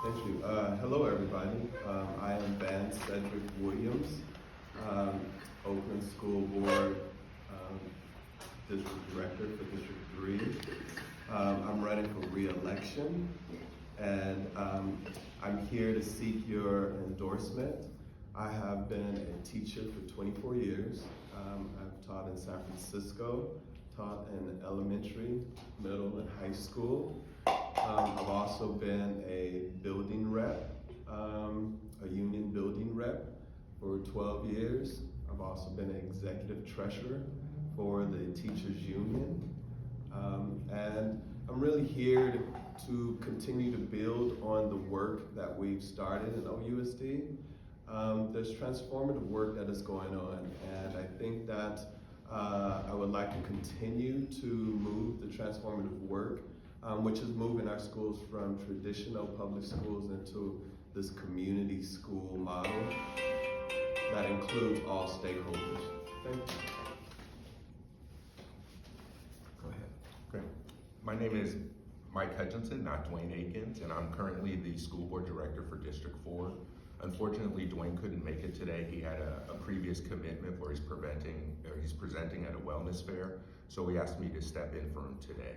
Thank you. Hello, everybody. I am Vancedric Williams, Oakland School Board District Director for District 3. I'm running for re-election, and I'm here to seek your endorsement. I have been a teacher for 24 years. I've taught in San Francisco, taught in elementary, middle, and high school. I've also been a building rep, a union building rep for 12 years. I've also been an executive treasurer for the teachers union. And I'm really here to continue to build on the work that we've started in OUSD. There's transformative work that is going on, and I think that I would like to continue to move the transformative work, which is moving our schools from traditional public schools into this community school model that includes all stakeholders. Thank you. Go ahead. Great. My name is Mike Hutchinson, not Dwayne Aikens, and I'm currently the school board director for District 4. Unfortunately, Dwayne couldn't make it today. He had a previous commitment where he's presenting at a wellness fair, so he asked me to step in for him today.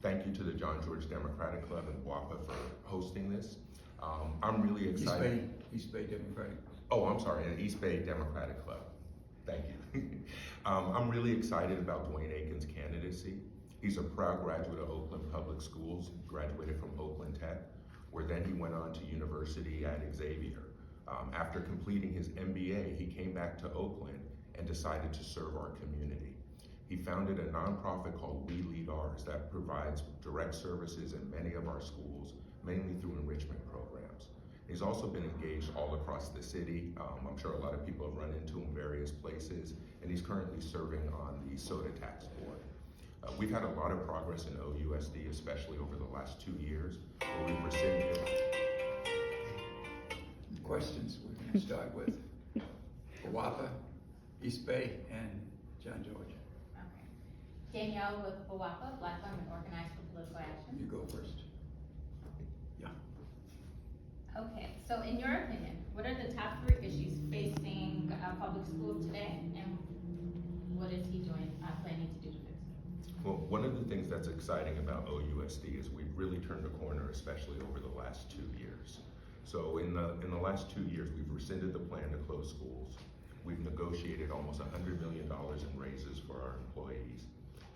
Thank you to the John George Democratic Club and WAPA for hosting this. I'm really excited. East Bay Democratic. Oh, I'm sorry, an East Bay Democratic Club. Thank you. I'm really excited about Dwayne Aikens' candidacy. He's a proud graduate of Oakland Public Schools, graduated from Oakland Tech, where then he went on to university at Xavier. After completing his MBA, he came back to Oakland and decided to serve our community. He founded a nonprofit called We Lead Ours that provides direct services in many of our schools, mainly through enrichment programs. He's also been engaged all across the city. I'm sure a lot of people have run into him various places, and he's currently serving on the soda tax board. We've had a lot of progress in OUSD, especially over the last 2 years, where we've rescinded. Questions we can start with WAPA, East Bay, and John George. Okay. Danielle with WAPA, Black Women Organized for Political Action. You go first. Yeah. Okay, so in your opinion, what are the top 3 issues facing public schools today, and what is he planning to do to fix it? Well, one of the things that's exciting about OUSD is we've really turned a corner, especially over the last 2 years. So in the last 2 years, we've rescinded the plan to close schools. We've negotiated almost $100 million in raises for our employees.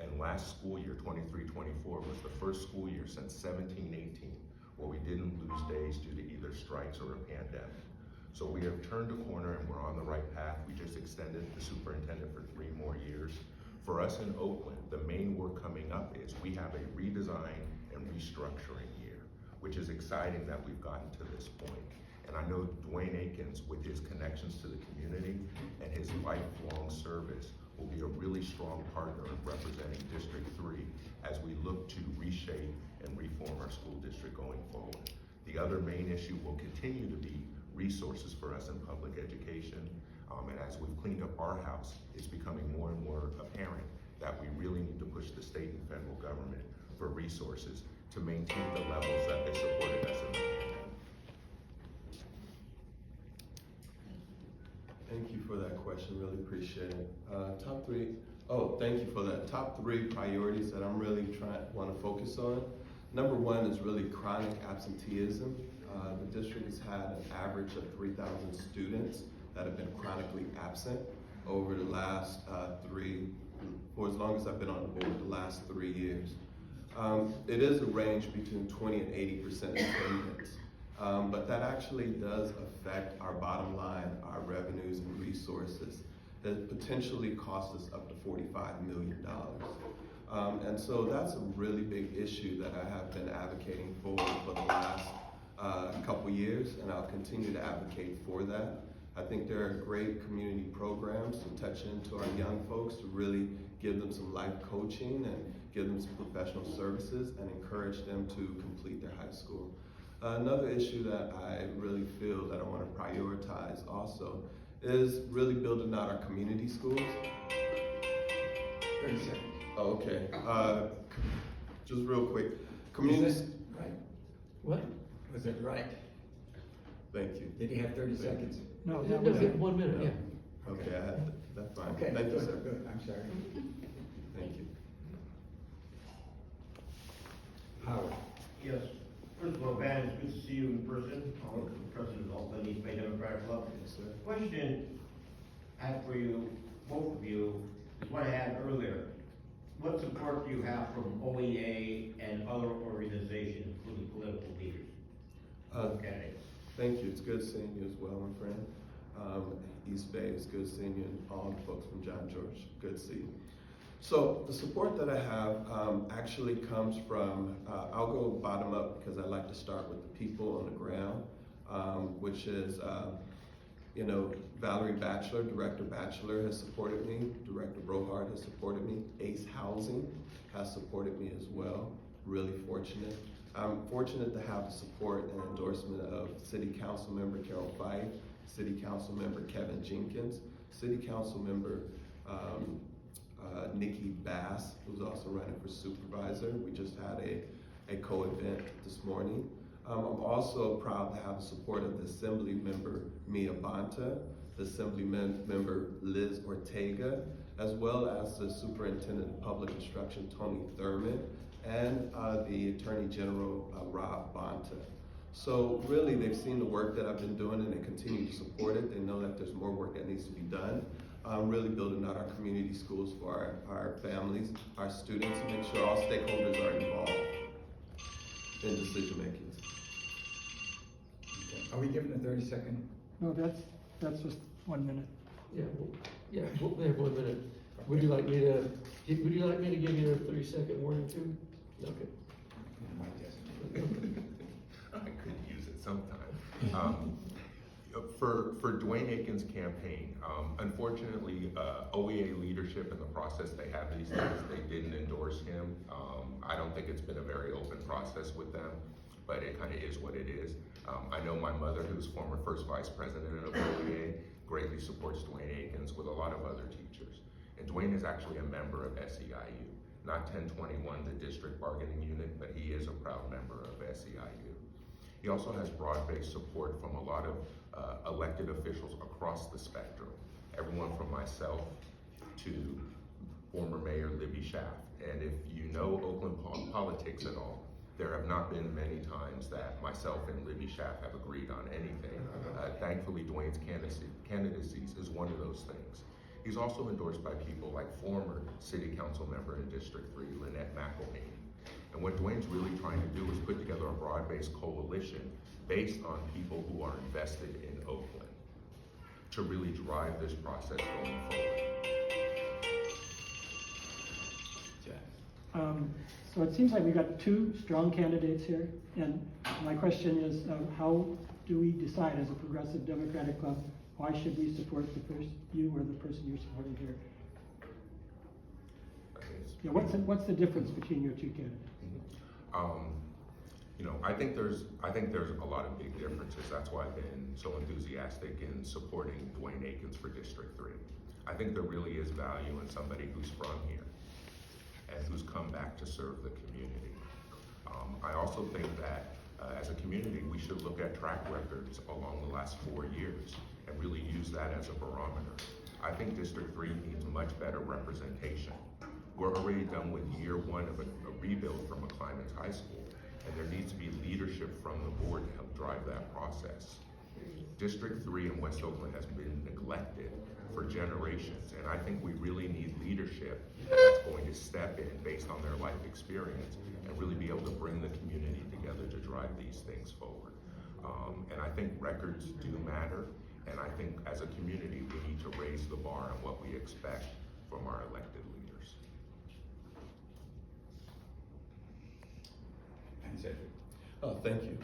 And last school year, 23-24, was the first school year since 17-18 where we didn't lose days due to either strikes or a pandemic. So we have turned a corner and we're on the right path. We just extended the superintendent for 3 more years. For us in Oakland, the main work coming up is we have a redesign and restructuring year, which is exciting that we've gotten to this point. And I know Dwayne Aikens, with his connections to the community and his lifelong service, will be a really strong partner in representing District 3 as we look to reshape and reform our school district going forward. The other main issue will continue to be resources for us in public education. And as we've cleaned up our house, it's becoming more and more apparent that we really need to push the state and federal government for resources to maintain the levels that they supported us in the pandemic. Thank you for that question, really appreciate it. Thank you for that. Top 3 priorities that I'm really want to focus on. Number 1 is really chronic absenteeism. The district has had an average of 3,000 students that have been chronically absent over the last for as long as I've been on the board, the last 3 years. It is a range between 20 and 80% attendance. But that actually does affect our bottom line, our revenues and resources. That potentially costs us up to $45 million. And so that's a really big issue that I have been advocating for the last couple years, and I'll continue to advocate for that. I think there are great community programs to touch into our young folks to really give them some life coaching and give them some professional services and encourage them to complete their high school. Another issue that I really feel that I want to prioritize also is really building out our community schools. 30 seconds. Oh, okay. Just real quick. Community. Right. What? Was Was it right? Thank you. Did he have 30 seconds? No, No, that was it. 1 minute, yeah. Okay, that's fine. Okay, Thank you, good, sir. good, I'm sorry. Thank you. Howard? Yes. First of all, Van, it's good to see you in person. I'm the president of Oakland East Bay Democratic Club. Yes, sir. Question I have for you, both of you, is what I had earlier. What support do you have from OEA and other organizations, including political leaders? Okay. Thank you. It's good seeing you as well, my friend. East Bay, it's good seeing you, and all the folks from John George. Good to see you. So the support that I have actually comes from, I'll go bottom up because I like to start with the people on the ground, which is, Valerie Batchelor, Director Batchelor has supported me. Director Brohard has supported me. Ace Housing has supported me as well. Really fortunate. I'm fortunate to have the support and endorsement of City Council Member Carol Fife, City Council Member Kevin Jenkins, City Council Member Nikki Bass, who's also running for supervisor. We just had a co-event this morning. I'm also proud to have the support of the Assembly Member Mia Bonta, the Assembly Member Liz Ortega, as well as the Superintendent of Public Instruction Tony Thurman, and the Attorney General Rob Bonta. So really, they've seen the work that I've been doing and they continue to support it. They know that there's more work that needs to be done. Really building out our community schools for our families, our students, to make sure all stakeholders are involved in decision making. Are we given a 30-second? No, that's just 1 minute. We'll have 1 minute. Would you like me to give you a 30-second warning too? Okay. I could use it sometime. For Dwayne Aikens' campaign, unfortunately, OEA leadership in the process they have these days, they didn't endorse him. I don't think it's been a very open process with them, but it kind of is what it is. I know my mother, who's former first vice president of OEA, greatly supports Dwayne Aikens with a lot of other teachers. And Dwayne is actually a member of SEIU, not 1021, the district bargaining unit, but he is a proud member of SEIU. He also has broad-based support from a lot of elected officials across the spectrum, everyone from myself to former Mayor Libby Schaaf. And if you know Oakland politics at all, there have not been many times that myself and Libby Schaaf have agreed on anything. Thankfully, Dwayne's candidacy is one of those things. He's also endorsed by people like former City Council member in District 3, Lynette McElhaney. And what Dwayne's really trying to do is put together a broad-based coalition based on people who are invested in Oakland to really drive this process going forward. So it seems like we've got two strong candidates here, and my question is, how do we decide as a progressive Democratic club, why should we support you or the person you're supporting here? Yeah, what's the difference between your two candidates? I think there's a lot of big differences. That's why I've been so enthusiastic in supporting Dwayne Aikens for District 3. I think there really is value in somebody who's from here and who's come back to serve the community. I also think that as a community, we should look at track records along the last 4 years and really use that as a barometer. I think District 3 needs much better representation. We're already done with year one of a rebuild from McClymonds High School, and there needs to be leadership from the board to help drive that process. District 3 in West Oakland has been neglected for generations, and I think we really need leadership that's going to step in based on their life experience and really be able to bring the community together to drive these things forward. And I think records do matter, and I think as a community we need to raise the bar on what we expect from our elected leaders. Oh, thank you.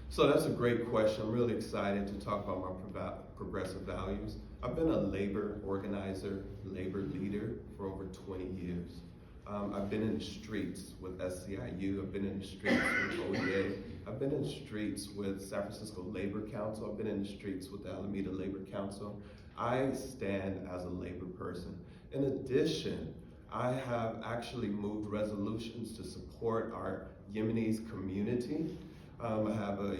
So that's a great question. I'm really excited to talk about my progressive values. I've been a labor organizer, labor leader for over 20 years. I've been in the streets with SCIU, I've been in the streets with OEA, I've been in the streets with San Francisco Labor Council, I've been in the streets with the Alameda Labor Council. I stand as a labor person. In addition, I have actually moved resolutions to support our Yemenis community I have a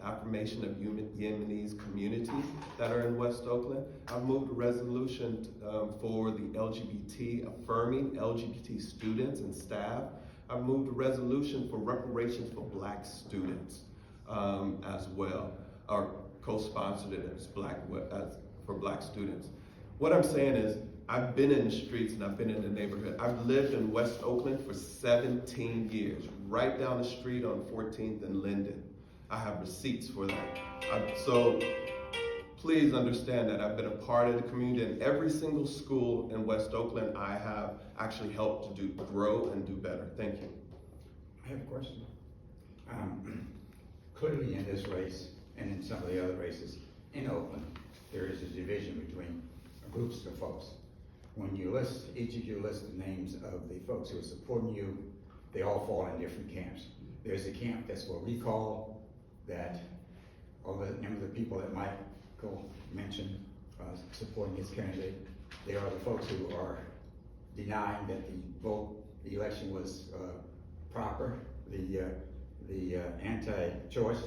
affirmation of Yemenis community that are in West Oakland. I've moved a resolution for the LGBT, affirming LGBT students and staff. I've moved a resolution for reparations for Black students as well, or co-sponsored it as for Black students. What I'm saying is, I've been in the streets and I've been in the neighborhood. I've lived in West Oakland for 17 years, right down the street on 14th and Linden. I have receipts for that. So please understand that I've been a part of the community, and every single school in West Oakland I have actually helped to grow and do better. Thank you. I have a question. Clearly in this race and in some of the other races in Oakland, there is a division between groups of folks. When you list, each of you list the names of the folks who are supporting you, they all fall in different camps. There's a camp that's for recall, that all the members of the people that Michael mentioned supporting his candidate. There are the folks who are denying that the election was proper, the anti-choice,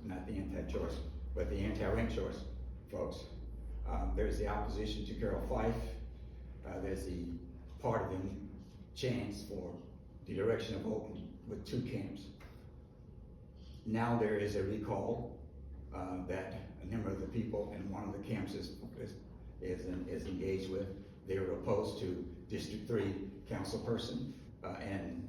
not the anti-choice, but the anti-ranked choice folks. There's the opposition to Carol Fife. There's the partisan chance for the direction of Oakland with two camps. Now there is a recall that a number of the people in one of the camps is engaged with. They are opposed to District 3 council person and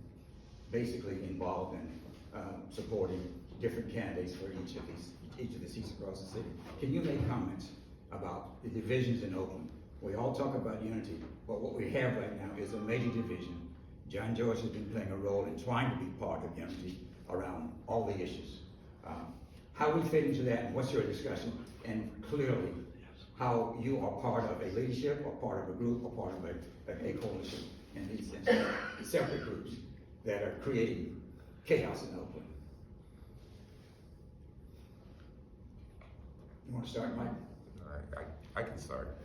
basically involved in supporting different candidates for each of the seats across the city. Can you make comments about the divisions in Oakland? We all talk about unity, but what we have right now is a major division. John George has been playing a role in trying to be part of unity around all the issues. How we fit into that, and what's your discussion? And clearly, how you are part of a leadership, or part of a group, or part of a coalition in these separate groups that are creating chaos in Oakland. You want to start, Mike? I can start.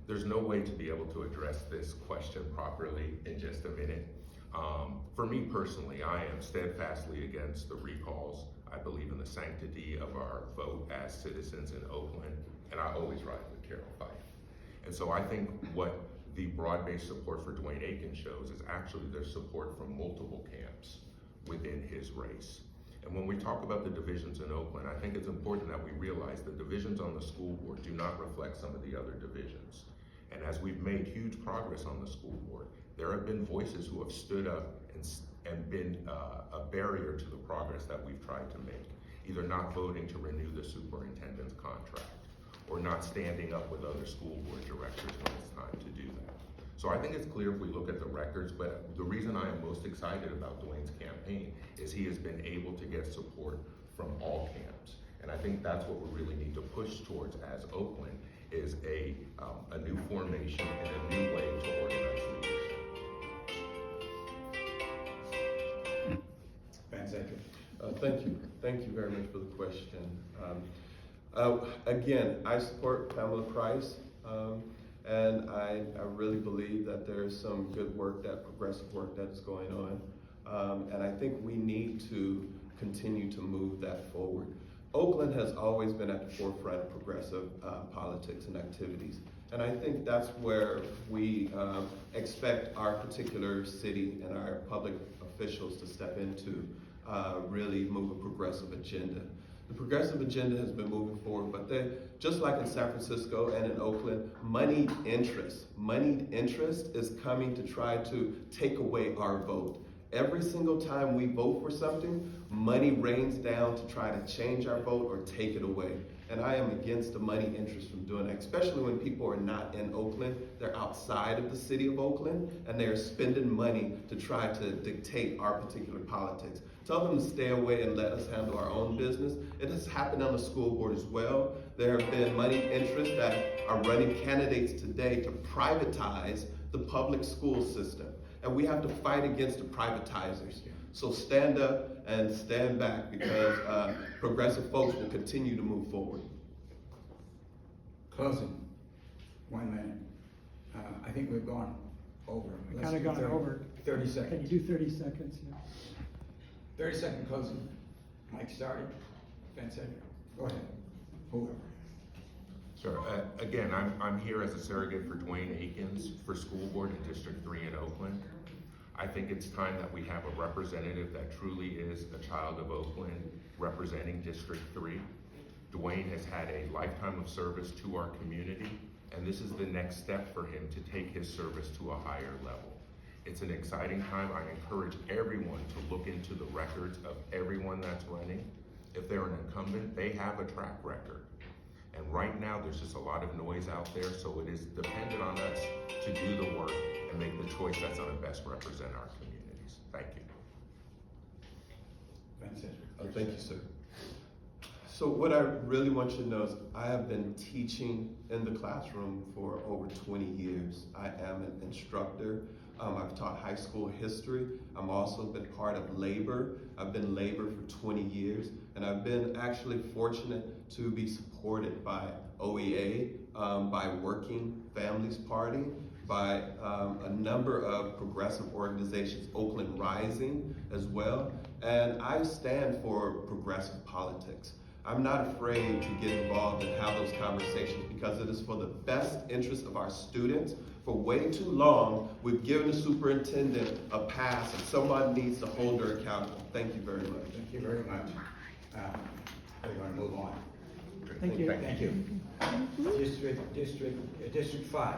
There's no way to be able to address this question properly in just a minute. For me personally, I am steadfastly against the recalls. I believe in the sanctity of our vote as citizens in Oakland, and I always ride with Carol Fife. And so I think what the broad-based support for Dwayne Aikens shows is actually there's support from multiple camps within his race. And when we talk about the divisions in Oakland, I think it's important that we realize the divisions on the school board do not reflect some of the other divisions. And as we've made huge progress on the school board, there have been voices who have stood up and been a barrier to the progress that we've tried to make, either not voting to renew the superintendent's contract or not standing up with other school board directors when it's time to do that. So I think it's clear if we look at the records, but the reason I am most excited about Dwayne's campaign is he has been able to get support from all camps. And I think that's what we really need to push towards as Oakland, is a new formation and a new way to organize leadership. Vancedric. Thank you very much for the question. Again, I support Pamela Price, and I really believe that there's some good work, that progressive work that is going on, and I think we need to continue to move that forward. Oakland has always been at the forefront of progressive politics and activities, and I think that's where we expect our particular city and our public officials to step into, really move a progressive agenda. The progressive agenda has been moving forward, but just like in San Francisco and in Oakland, moneyed interest is coming to try to take away our vote. Every single time we vote for something, money rains down to try to change our vote or take it away. And I am against the money interest from doing that, especially when people are not in Oakland, they're outside of the city of Oakland, and they're spending money to try to dictate our particular politics. Tell them to stay away and let us handle our own business. It has happened on the school board as well. There have been money interests that are running candidates today to privatize the public school system. And we have to fight against the privatizers. So stand up and stand back, because progressive folks will continue to move forward. Closing. 1 minute. I think we've gone over. We kind of gone over. 30 seconds. Can you do 30 seconds? Yeah. 30-second closing. Mike started. Vancedric, go ahead. Whoever. Sure. Again, I'm here as a surrogate for Dwayne Aikens for school board in District 3 in Oakland. I think it's time that we have a representative that truly is a child of Oakland representing District 3. Dwayne has had a lifetime of service to our community, and this is the next step for him to take his service to a higher level. It's an exciting time. I encourage everyone to look into the records of everyone that's running. If they're an incumbent, they have a track record. And right now, there's just a lot of noise out there, so it is dependent on us to do the work and make the choice that's gonna best represent our communities. Thank you. Vancedric. Thank you, sir. So what I really want you to know is I have been teaching in the classroom for over 20 years. I am an instructor. I've taught high school history. I've also been part of labor. I've been labor for 20 years, and I've been actually fortunate to be supported by OEA, by Working Families Party, by a number of progressive organizations, Oakland Rising as well, and I stand for progressive politics. I'm not afraid to get involved and have those conversations because it is for the best interest of our students. For way too long, we've given the superintendent a pass and someone needs to hold her accountable. Thank you very much. Thank you very much. We're going to move on. Thank you. Thank you. District 5.